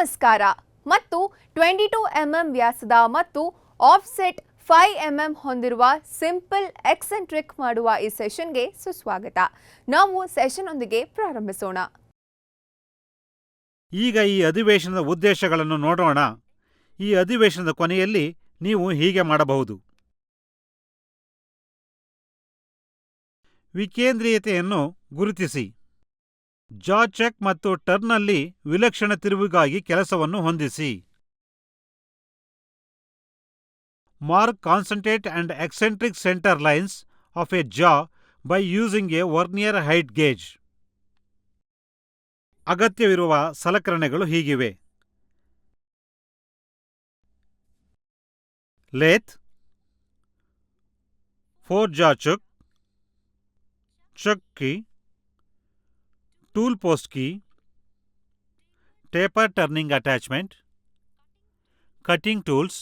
ನಮಸ್ಕಾರ. ಮತ್ತು 22 mm ವ್ಯಾಸದ ಮತ್ತು ಆಫ್ಸೆಟ್ 5 mm ಹೊಂದಿರುವ ಸಿಂಪಲ್ ಎಕ್ಸೆಂಟ್ರಿಕ್ ಮಾಡುವ ಈ ಸೆಷನ್ಗೆ ಸುಸ್ವಾಗತ. ನಾವು ಸೆಷನ್ ಒಂದಿಗೆ ಪ್ರಾರಂಭಿಸೋಣ. ಈಗ ಈ ಅಧಿವೇಶನದ ಉದ್ದೇಶಗಳನ್ನು ನೋಡೋಣ. ಈ ಅಧಿವೇಶನದ ಕೊನೆಯಲ್ಲಿ ನೀವು ಹೀಗೆ ಮಾಡಬಹುದು. ವಿಕೇಂದ್ರೀಯತೆಯನ್ನು ಗುರುತಿಸಿ. ಜಾ ಚೆಕ್ ಮತ್ತು ಟರ್ನ್ನಲ್ಲಿ ವಿಲಕ್ಷಣ ತಿರುವಿಗಾಗಿ ಕೆಲಸವನ್ನು ಹೊಂದಿಸಿ. Mark concentrate and eccentric centre lines of a jaw by using a vernier height gauge. ಅಗತ್ಯವಿರುವ ಸಲಕರಣೆಗಳು ಹೀಗಿವೆ: lathe, 4 jaw chuck, chuck key, tool post key, taper turning attachment, cutting tools,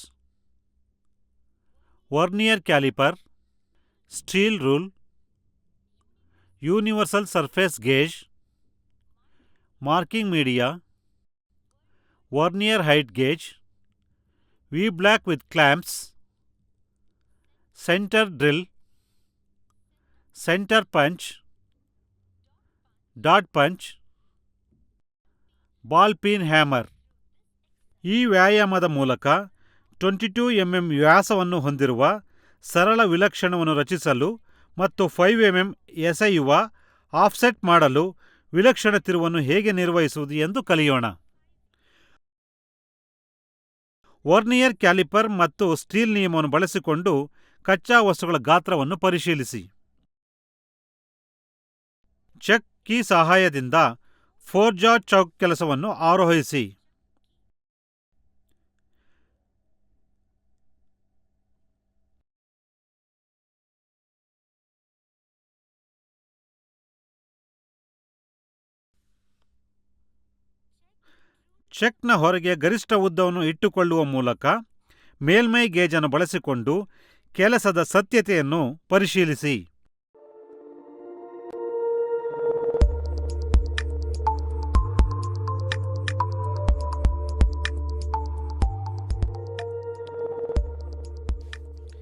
vernier caliper, steel rule, universal surface gauge, marking media, vernier height gauge, V block with clamps, centre drill, centre punch, dot punch, ball peen hammer. ಈ ವ್ಯಾಯಾಮದ ಮೂಲಕ 22 mm ವ್ಯಾಸವನ್ನು ಹೊಂದಿರುವ ಸರಳ ವಿಲಕ್ಷಣವನ್ನು ರಚಿಸಲು ಮತ್ತು 5 mm ಎಸೆಯುವ offset ಮಾಡಲು ವಿಲಕ್ಷಣ ತಿರುವನ್ನು ಹೇಗೆ ನಿರ್ವಹಿಸುವುದು ಎಂದು ಕಲಿಯೋಣ. ವರ್ನಿಯರ್ ಕ್ಯಾಲಿಪರ್ ಮತ್ತು ಸ್ಟೀಲ್ ನಿಯಮವನ್ನು ಬಳಸಿಕೊಂಡು ಕಚ್ಚಾ ವಸ್ತುಗಳ ಗಾತ್ರವನ್ನು ಪರಿಶೀಲಿಸಿ. ಚೆಕ್ ಕೀ ಸಹಾಯದಿಂದ 4 ಜಾ ಚೌಕ್ ಕೆಲಸವನ್ನು ಆರೋಹಿಸಿ. ಚೆಕ್ನ ಹೊರಗೆ ಗರಿಷ್ಠ ಉದ್ದವನ್ನು ಇಟ್ಟುಕೊಳ್ಳುವ ಮೂಲಕ ಮೇಲ್ಮೈ ಗೇಜನ್ನು ಬಳಸಿಕೊಂಡು ಕೆಲಸದ ಸತ್ಯತೆಯನ್ನು ಪರಿಶೀಲಿಸಿ.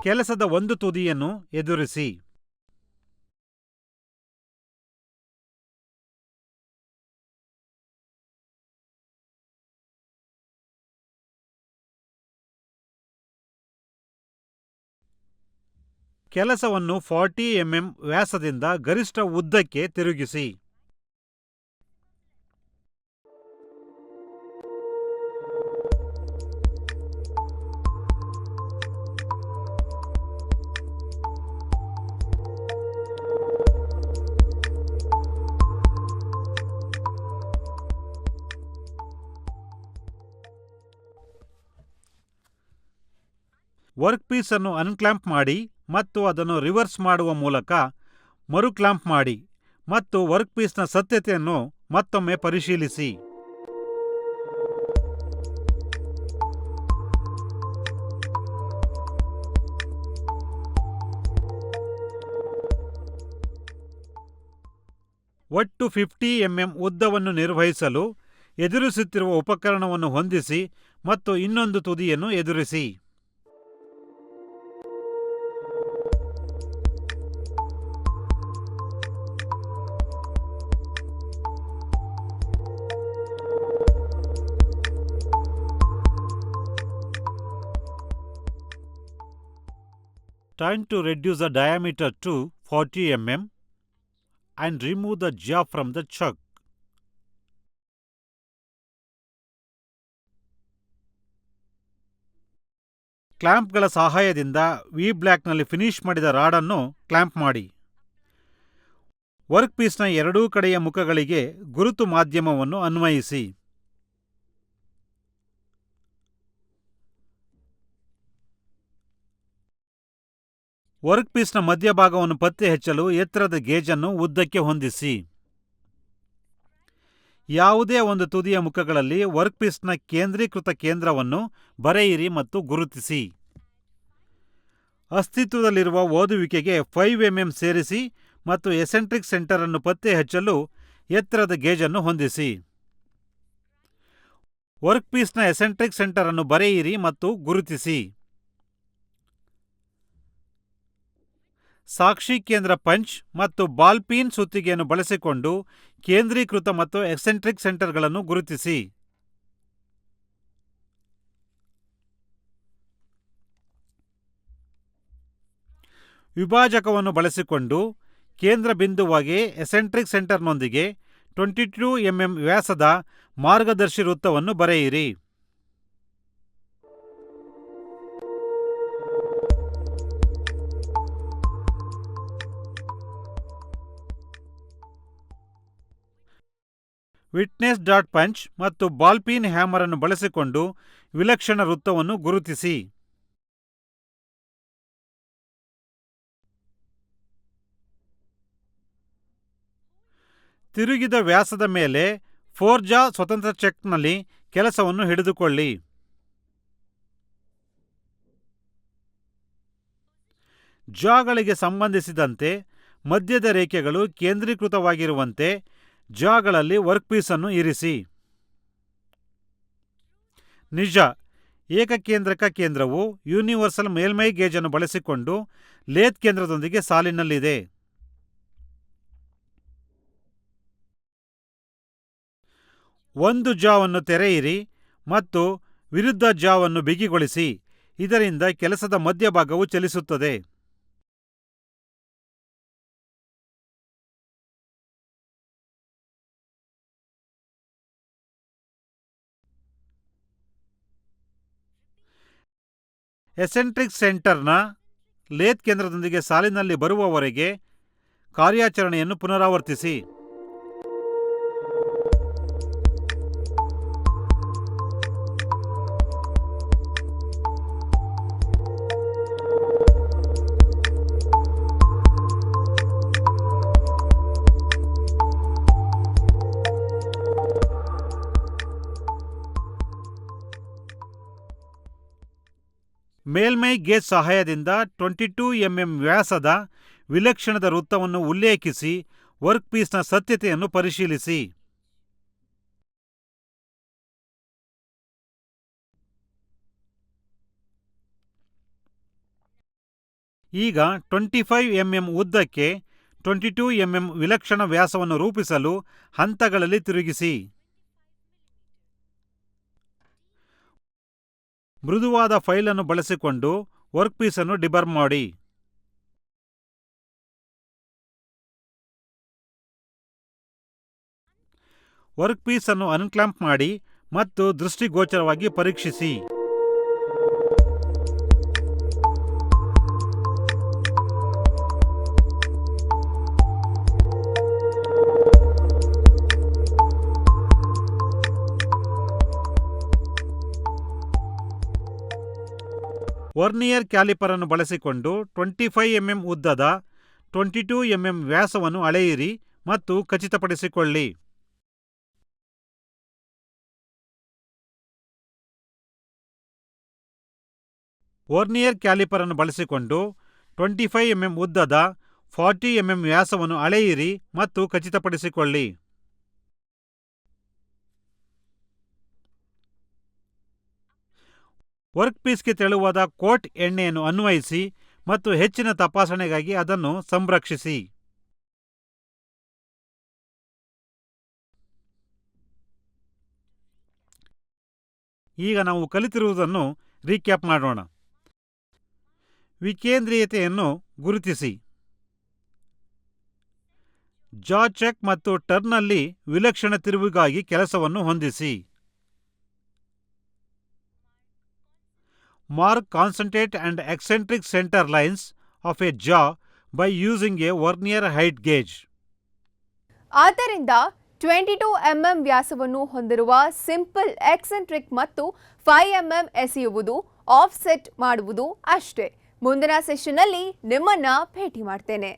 ಕೆಲಸದ ಒಂದು ತುದಿಯನ್ನು ಎದುರಿಸಿ. ಕೆಲಸವನ್ನು 40 mm ವ್ಯಾಸದಿಂದ ಗರಿಷ್ಠ ಉದ್ದಕ್ಕೆ ತಿರುಗಿಸಿ. ವರ್ಕ್ ಪೀಸ್ ಅನ್ನು ಅನ್ಕ್ಲಾಂಪ್ ಮಾಡಿ ಮತ್ತು ಅದನ್ನು ರಿವರ್ಸ್ ಮಾಡುವ ಮೂಲಕ ಮರುಕ್ಲಾಂಪ್ ಮಾಡಿ ಮತ್ತು ವರ್ಕ್ ಪೀಸ್ನ ಸತ್ಯತೆಯನ್ನು ಮತ್ತೊಮ್ಮೆ ಪರಿಶೀಲಿಸಿ. ಒಟ್ಟು 50 mm ಉದ್ದವನ್ನು ನಿರ್ವಹಿಸಲು ಎದುರಿಸುತ್ತಿರುವ ಉಪಕರಣವನ್ನು ಹೊಂದಿಸಿ ಮತ್ತು ಇನ್ನೊಂದು ತುದಿಯನ್ನು ಎದುರಿಸಿ. Trying to reduce the diameter to 40 mm and remove the jaw from the chuck. ಕ್ಲ್ಯಾಂಪ್ಗಳ ಸಹಾಯದಿಂದ ವಿ ಬ್ಲಾಕ್ನಲ್ಲಿ ಫಿನಿಶ್ ಮಾಡಿದ ರಾಡನ್ನು ಕ್ಲ್ಯಾಂಪ್ ಮಾಡಿ. ವರ್ಕ್ ಪೀಸ್ನ ಎರಡೂ ಕಡೆಯ ಮುಖಗಳಿಗೆ ಗುರುತು ಮಾಧ್ಯಮವನ್ನು ಅನ್ವಯಿಸಿ. ವರ್ಕ್ ಪೀಸ್ನ ಮಧ್ಯಭಾಗವನ್ನು ಪತ್ತೆ ಹಚ್ಚಲು ಎತ್ತರದ ಗೇಜನ್ನು ಉದ್ದಕ್ಕೆ ಹೊಂದಿಸಿ. ಯಾವುದೇ ಒಂದು ತುದಿಯ ಮುಖಗಳಲ್ಲಿ ವರ್ಕ್ ಪೀಸ್ನ ಕೇಂದ್ರೀಕೃತ ಕೇಂದ್ರವನ್ನು ಬರೆಯಿರಿ ಮತ್ತು ಗುರುತಿಸಿ. ಅಸ್ತಿತ್ವದಲ್ಲಿರುವ ಓದುವಿಕೆಗೆ 5 mm ಸೇರಿಸಿ ಮತ್ತು ಎಸೆಂಟ್ರಿಕ್ ಸೆಂಟರ್ ಅನ್ನು ಪತ್ತೆ ಹಚ್ಚಲು ಎತ್ತರದ ಗೇಜನ್ನು ಹೊಂದಿಸಿ. ವರ್ಕ್ ಪೀಸ್ನ ಎಸೆಂಟ್ರಿಕ್ ಸೆಂಟರ್ ಅನ್ನು ಬರೆಯಿರಿ ಮತ್ತು ಗುರುತಿಸಿ. ಸಾಕ್ಷಿ ಕೇಂದ್ರ ಪಂಚ್ ಮತ್ತು ಬಾಲ್ ಪೀನ್ ಸುತ್ತಿಗೆಯನ್ನು ಬಳಸಿಕೊಂಡು ಕೇಂದ್ರೀಕೃತ ಮತ್ತು ಎಕ್ಸೆಂಟ್ರಿಕ್ ಸೆಂಟರ್ಗಳನ್ನು ಗುರುತಿಸಿ. ವಿಭಾಜಕವನ್ನು ಬಳಸಿಕೊಂಡು ಕೇಂದ್ರ ಬಿಂದುವಾಗಿ ಎಸೆಂಟ್ರಿಕ್ ಸೆಂಟರ್ನೊಂದಿಗೆ 22 mm ವ್ಯಾಸದ ಮಾರ್ಗದರ್ಶಿ ವೃತ್ತವನ್ನು ಬರೆಯಿರಿ. ವಿಟ್ನೆಸ್ ಡಾಟ್ ಪಂಚ್ ಮತ್ತು ಬಾಲ್ ಪೀನ್ ಹ್ಯಾಮರ್ ಅನ್ನು ಬಳಸಿಕೊಂಡು ವಿಲಕ್ಷಣ ವೃತ್ತವನ್ನು ಗುರುತಿಸಿ. ತಿರುಗಿದ ವ್ಯಾಸದ ಮೇಲೆ ಫೋರ್ಜಾ ಸ್ವತಂತ್ರ ಚೆಕ್ನಲ್ಲಿ ಕೆಲಸವನ್ನು ಹಿಡಿದುಕೊಳ್ಳಿ. ಜಾಗಳಿಗೆ ಸಂಬಂಧಿಸಿದಂತೆ ಮಧ್ಯದ ರೇಖೆಗಳು ಕೇಂದ್ರೀಕೃತವಾಗಿರುವಂತೆ ಜಾಗಳಲ್ಲಿ ವರ್ಕ್ಪೀಸನ್ನು ಇರಿಸಿ. ನಿಜ ಏಕಕೇಂದ್ರಕ ಕೇಂದ್ರವು ಯೂನಿವರ್ಸಲ್ ಮೇಲ್ಮೈ ಗೇಜನ್ನು ಬಳಸಿಕೊಂಡು ಲೇತ್ ಕೇಂದ್ರದೊಂದಿಗೆ ಸಾಲಿನಲ್ಲಿದೆ. ಒಂದು ಜಾವನ್ನು ತೆರೆಯಿರಿ ಮತ್ತು ವಿರುದ್ಧ ಜಾವನ್ನು ಬಿಗಿಗೊಳಿಸಿ. ಇದರಿಂದ ಕೆಲಸದ ಮಧ್ಯಭಾಗವು ಚಲಿಸುತ್ತದೆ. ಎಸೆಂಟ್ರಿಕ್ ಸೆಂಟರ್ನ ಲೇತ್ ಕೇಂದ್ರದೊಂದಿಗೆ ಸಾಲಿನಲ್ಲಿ ಬರುವವರೆಗೆ ಕಾರ್ಯಾಚರಣೆಯನ್ನು ಪುನರಾವರ್ತಿಸಿ. ಮೇಲ್ಮೈ ಗೇಜ್ ಸಹಾಯದಿಂದ 22 mm ವ್ಯಾಸದ ವಿಲಕ್ಷಣದ ವೃತ್ತವನ್ನು ಉಲ್ಲೇಖಿಸಿ ವರ್ಕ್ ಪೀಸ್ನ ಸತ್ಯತೆಯನ್ನು ಪರಿಶೀಲಿಸಿ. ಈಗ 25 mm ಉದ್ದಕ್ಕೆ 22 mm ವಿಲಕ್ಷಣ ವ್ಯಾಸವನ್ನು ರೂಪಿಸಲು ಹಂತಗಳಲ್ಲಿ ತಿರುಗಿಸಿ. ಮೃದುವಾದ ಫೈಲ್ ಅನ್ನು ಬಳಸಿಕೊಂಡು ವರ್ಕ್ ಪೀಸನ್ನು ಡಿಬರ್ ಮಾಡಿ. ವರ್ಕ್ ಪೀಸ್ ಅನ್ನು ಅನ್ಕ್ಲಾಂಪ್ ಮಾಡಿ ಮತ್ತು ದೃಷ್ಟಿಗೋಚರವಾಗಿ ಪರೀಕ್ಷಿಸಿ. ವರ್ನಿಯರ್ ಕ್ಯಾಲಿಪರ್ ಅನ್ನು ಬಳಸಿಕೊಂಡು 25 mm ಉದ್ದದ 22 mm ವ್ಯಾಸವನ್ನು ಅಳೆಯಿರಿ ಮತ್ತು ಖಚಿತಪಡಿಸಿಕೊಳ್ಳಿ. ವರ್ನಿಯರ್ ಕ್ಯಾಲಿಪರ್ ಅನ್ನು ಬಳಸಿಕೊಂಡು 25 mm ಉದ್ದದ 40 mm ವ್ಯಾಸವನ್ನು ಅಳೆಯಿರಿ ಮತ್ತು ಖಚಿತಪಡಿಸಿಕೊಳ್ಳಿ. ವರ್ಕ್ ಪೀಸ್ಗೆ ತೆಳುವಾದ ಕೋಟ್ ಎಣ್ಣೆಯನ್ನು ಅನ್ವಯಿಸಿ ಮತ್ತು ಹೆಚ್ಚಿನ ತಪಾಸಣೆಗಾಗಿ ಅದನ್ನು ಸಂರಕ್ಷಿಸಿ. ಈಗ ನಾವು ಕಲಿತಿರುವುದನ್ನು ರೀಕ್ಯಾಪ್ ಮಾಡೋಣ. ವಿಕೇಂದ್ರೀಯತೆಯನ್ನು ಗುರುತಿಸಿ. ಜಾ ಚೆಕ್ ಮತ್ತು ಟರ್ನ್ನಲ್ಲಿ ವಿಲಕ್ಷಣ ತಿರುವಿಗಾಗಿ ಕೆಲಸವನ್ನು ಹೊಂದಿಸಿ. Mark concentric and eccentric center lines of a jaw by using a vernier height gauge. ಆದ್ದರಿಂದ 22 mm ವ್ಯಾಸವನ್ನು ಹೊಂದಿರುವ ಸಿಂಪಲ್ ಎಕ್ಸೆಂಟ್ರಿಕ್ ಮತ್ತು 5 mm ಎಸೆಯುವುದು, ಆಫ್ಸೆಟ್ ಮಾಡುವುದು ಅಷ್ಟೇ. ಮುಂದಿನ ಸೆಷನ್ನಲ್ಲಿ ನಿಮ್ಮನ್ನ ಭೇಟಿ ಮಾಡ್ತೇನೆ.